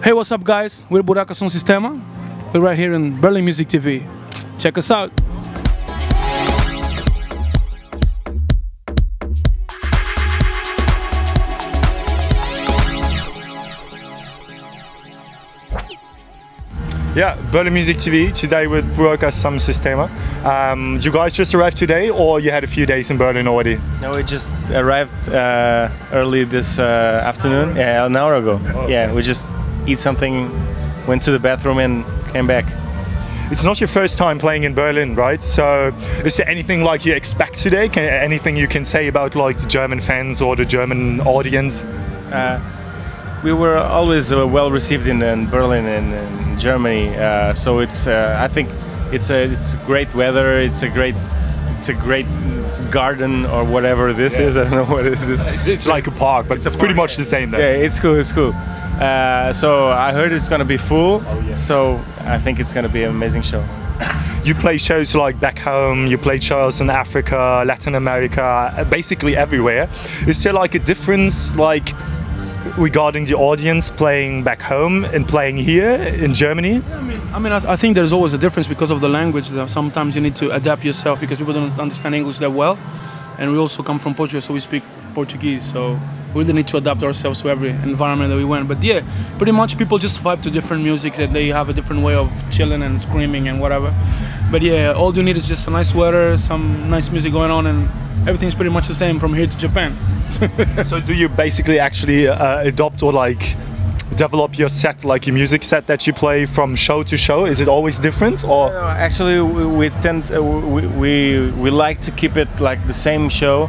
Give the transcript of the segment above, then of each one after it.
Hey, what's up, guys? We're Buraka Som Sistema. We're right here in Berlin Music TV. Check us out. Yeah, Berlin Music TV, today with Buraka Som Sistema. You guys just arrived today, or you had a few days in Berlin already? No, we just arrived early this afternoon, yeah, an hour ago. Oh, okay. Yeah, we just eat something, went to the bathroom and came back. It's not your first time playing in Berlin, right? So is there anything like you expect today? Anything you can say about like the German fans or the German audience? We were always well received in Berlin and in Germany, so it's I think it's great weather. It's a great garden or whatever this is. I don't know what it is. It's like a park, but it's pretty much the same there. Yeah, it's cool. It's cool. So I heard it's gonna be full. Oh, yeah. So I think it's gonna be an amazing show. You play shows like back home, you play shows in Africa, Latin America, basically everywhere. Is there like a difference like regarding the audience playing back home and playing here in Germany? I think there's always a difference because of the language. Sometimes you need to adapt yourself because people don't understand English that well, and we also come from Portugal, so we speak Portuguese, so we really need to adapt ourselves to every environment that we went. But yeah, pretty much people just vibe to different music, and they have a different way of chilling and screaming and whatever. But yeah, all you need is just a nice weather, some nice music going on, and everything's pretty much the same from here to Japan. So do you basically actually adopt or like develop your set, like your music set that you play from show to show? Is it always different, or? No, actually, we tend we like to keep it like the same show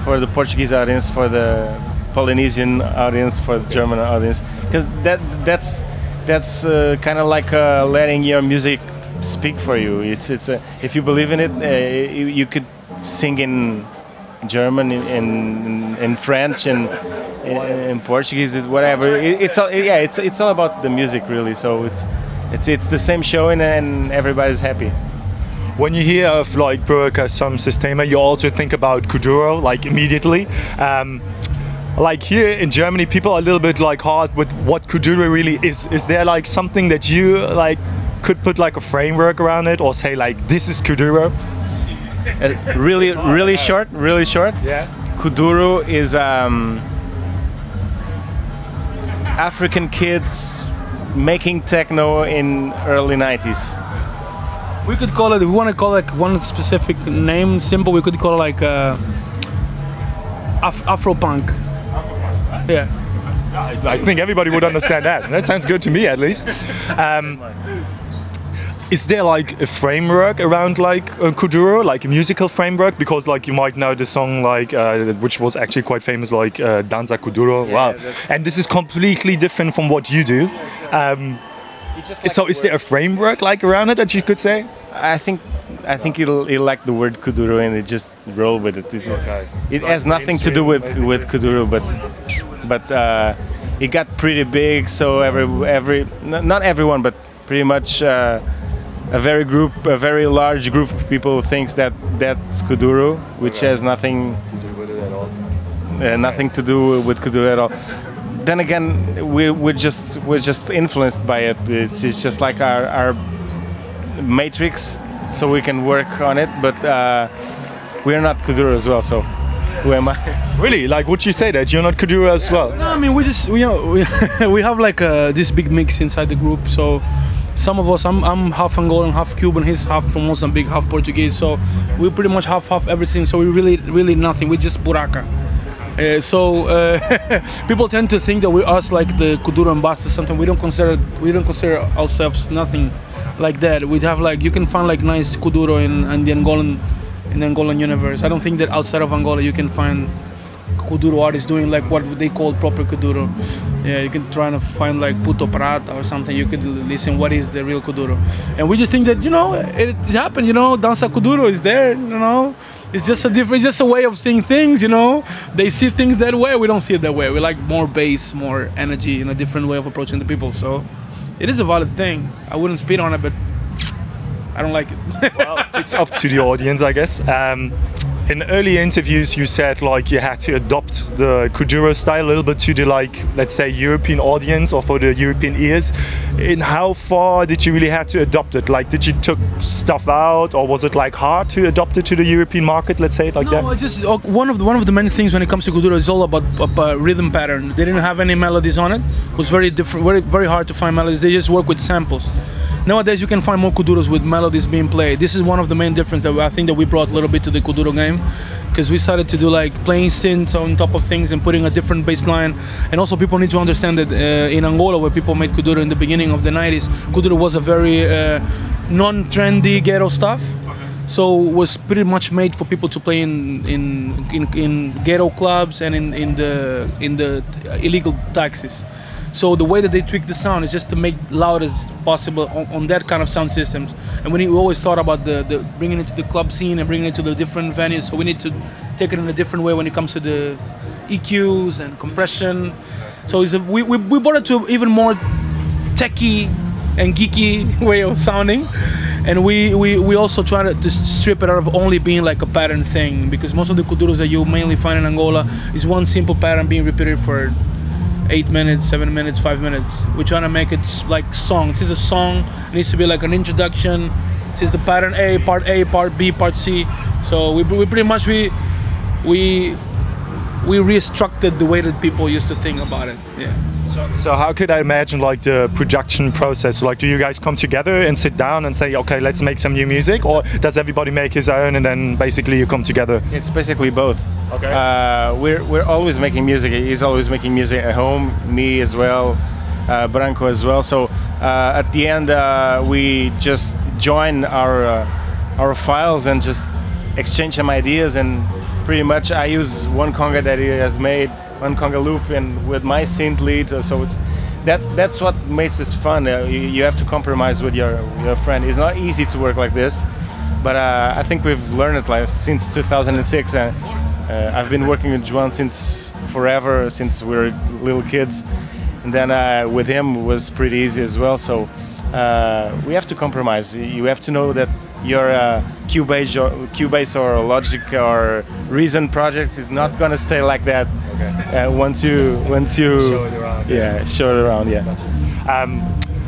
for the Portuguese audience, for the Polynesian audience, for the German audience, because that's kind of like letting your music speak for you. It's if you believe in it, you could sing in German, in French, and in Portuguese, whatever. It's all about the music, really. So it's the same show, and everybody's happy. When you hear of like Buraka Som Sistema, you also think about Kuduro, like immediately. Like here in Germany, people are a little bit like hard with what Kuduro really is. Is there like something that you like could put like a framework around it, or say like this is Kuduro? Really short. Yeah. Kuduro is African kids making techno in early 90s. We could call it, if we want to call like one specific name, simple, we could call it like Afro-punk. Yeah. I think everybody would understand that. That sounds good to me, at least. Is there like a framework around like Kuduro, like a musical framework? Because like you might know the song like which was actually quite famous, like Danza Kuduro. Yeah, wow! And this is completely different from what you do. So is there a framework like around it that you could say? I think he'll like the word Kuduro, and it just roll with it. It has nothing to do with Kuduro, but it got pretty big. So not everyone, but pretty much. A very large group of people thinks that that's Kuduro, which has nothing to do with it at all. Nothing to do with Kuduro at all. Then again, we're just influenced by it. It's just like our matrix, so we can work on it. But we're not Kuduro as well. So who am I? Really? Like, would you say that you're not Kuduro as well? No, I mean we have like this big mix inside the group. So. Some of us, I'm half Angolan, half Cuban, he's half from Mozambique, half Portuguese, so we pretty much half everything, so we really nothing, we're just Buraka. People tend to think that we're us like the Kuduro ambassadors, something we don't consider ourselves nothing like that. We'd have like, you can find like nice Kuduro in the Angolan universe. I don't think that outside of Angola you can find Kuduro artists doing like what they call proper Kuduro. Yeah, you can try to find like Puto Prata or something. You could listen what is the real Kuduro. And we just think that, you know, it happened, you know, Danza Kuduro is there, you know. It's just a way of seeing things, you know. They see things that way, we don't see it that way. We like more bass, more energy, and a different way of approaching the people. So it is a valid thing. I wouldn't speed on it, but I don't like it. Well, it's up to the audience, I guess. in early interviews you said like you had to adopt the Kuduro style a little bit to the, like, let's say European audience or for the European ears. In how far did you really have to adopt it? Like, did you took stuff out, or was it like hard to adopt it to the European market, let's say it like that? No, just one of the main things when it comes to Kuduro is all about rhythm pattern. They didn't have any melodies on it. It was very different, very hard to find melodies. They just work with samples. Nowadays you can find more kuduros with melodies being played. This is one of the main differences that I think that we brought a little bit to the kuduro game, because we started to do like playing synths on top of things and putting a different bass line. And also people need to understand that in Angola, where people made kuduro in the beginning of the 90s, kuduro was a very non-trendy ghetto stuff. So it was pretty much made for people to play in ghetto clubs and in the illegal taxis. So the way that they tweak the sound is just to make loud as possible on that kind of sound systems. And we always thought about the bringing it to the club scene and bringing it to the different venues. So we need to take it in a different way when it comes to the EQs and compression. So we brought it to even more techie and geeky way of sounding. And we also try to strip it out of only being like a pattern thing, because most of the kuduros that you mainly find in Angola is one simple pattern being repeated for 8 minutes, 7 minutes, 5 minutes. We're trying to make it like song. This is a song. It needs to be like an introduction. This is the pattern A, part B, part C. So we pretty much we restructured the way that people used to think about it. Yeah. So how could I imagine like the production process? Like, do you guys come together and sit down and say, okay, let's make some new music, or does everybody make his own and then basically you come together? It's basically both. Okay. We're always making music. He's always making music at home. Me as well. Branco as well. So at the end, we just join our files and just exchange some ideas. And pretty much, I use one conga that he has made, one conga loop, and with my synth lead. So it's that's what makes this fun. You have to compromise with your friend. It's not easy to work like this, but I think we've learned it like since 2006. I've been working with Juan since forever, since we were little kids, and then with him it was pretty easy as well. So we have to compromise. You have to know that your Cubase or Logic or Reason project is not gonna stay like that. Okay. Once you show it around. Yeah, show it around. Yeah.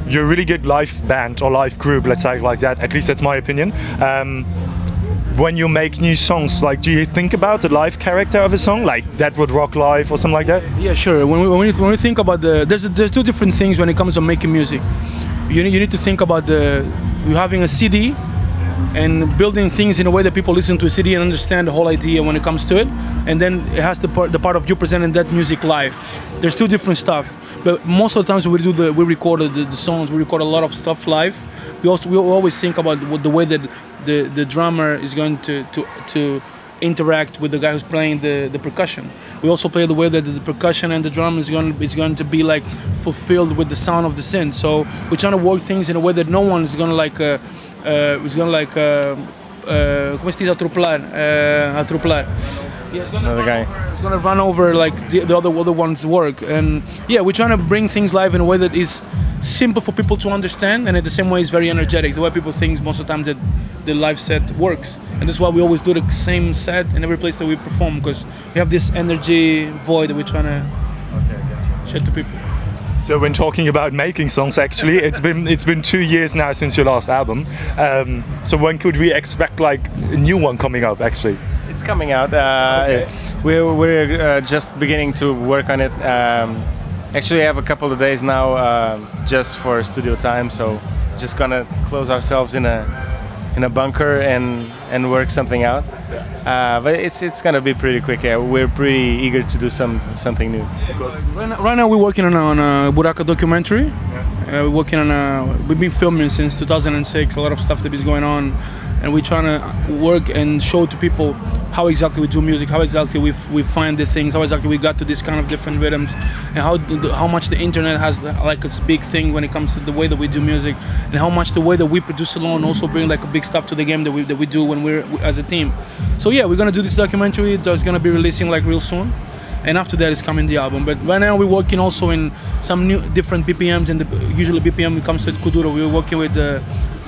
You're a really good live band or live group, let's say it like that. At least that's my opinion. When you make new songs, like, do you think about the live character of a song, like that would rock live or something like that? Yeah, sure. When we think about there's two different things when it comes to making music. You need to think about you having a CD and building things in a way that people listen to a CD and understand the whole idea when it comes to it, and then it has the part of you presenting that music live. There's two different stuff. But most of the times we record the songs, we record a lot of stuff live. We always think about the way that the drummer is going to interact with the guy who's playing the percussion. We also play the way that the percussion and the drum is going to be like fulfilled with the sound of the synth. So we're trying to work things in a way that no one is going to like come si dice atropelar? Yeah, it's gonna run over like the other ones' work. And yeah, we're trying to bring things live in a way that is simple for people to understand, and at the same way it's very energetic. The way people think most of the time that the live set works, and that's why we always do the same set in every place that we perform, because we have this energy void that we're trying to shed to people. So when talking about making songs, actually, it's been 2 years now since your last album. So when could we expect like a new one coming up? Actually, it's coming out. We're just beginning to work on it. Actually, I have a couple of days now just for studio time, so just gonna close ourselves in a bunker and work something out. But it's gonna be pretty quick. Yeah, we're pretty eager to do something new. Right now we're working on a Buraka documentary. We're working on we've been filming since 2006. A lot of stuff that is going on, and we're trying to work and show to people how exactly we do music, how exactly we find the things, how exactly we got to this kind of different rhythms, and how much the internet has like a big thing when it comes to the way that we do music, and how much the way that we produce alone also bring like a big stuff to the game that we do when we're as a team. So yeah, we're gonna do this documentary that's gonna be releasing like real soon, and after that is coming the album. But right now we're working also in some new different BPMs, and usually BPM when it comes to Kuduro, we're working with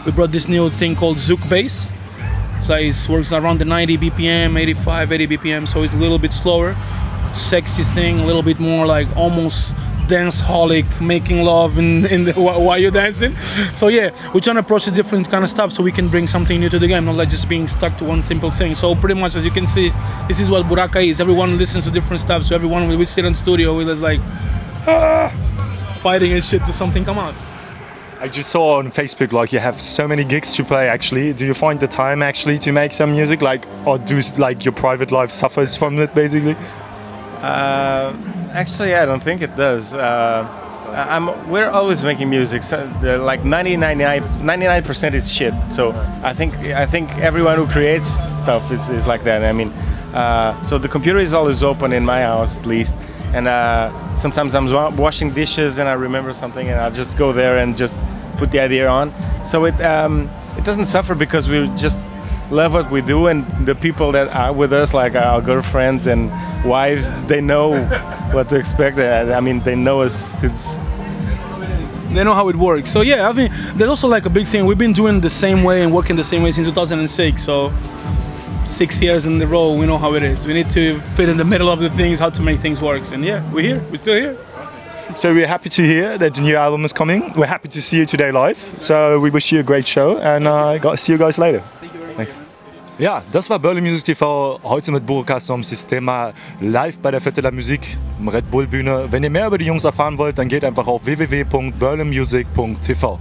we brought this new thing called Zouk bass. It's like it works around the 90 BPM, 85, 80 BPM, so it's a little bit slower, sexy thing, a little bit more like almost dance-holic, making love while you're dancing. So yeah, we're trying to approach a different kind of stuff so we can bring something new to the game, not like just being stuck to one simple thing. So pretty much, as you can see, this is what Buraka is. Everyone listens to different stuff, so everyone, when we sit in the studio, we're just like fighting and shit to something come out. I just saw on Facebook like you have so many gigs to play actually. Do you find the time actually to make some music, like, or do like your private life suffers from it basically? Actually, I don't think it does. We're always making music. So like 99% is shit. So I think everyone who creates stuff is like that. I mean, so the computer is always open in my house at least. And sometimes I'm washing dishes and I remember something and I'll just go there and just put the idea on. So it doesn't suffer because we just love what we do, and the people that are with us, like our girlfriends and wives, they know what to expect. I mean, they know us. They know how it works. So yeah, I mean, there's also like a big thing. We've been doing the same way and working the same way since 2006. So 6 years in a row, we know how it is. We need to fit in the middle of the things, how to make things work. And yeah, we're here. We're still here. So we're happy to hear that the new album is coming. We're happy to see you today live. So we wish you a great show and see you guys later. Thanks. Ja, das war Musique TV, heute mit Buraka Som Sistema live bei der Fête de la Musique, Red Bull Bühne. Wenn ihr mehr über die Jungs erfahren wollt, dann geht einfach auf www.burlemusic.tv.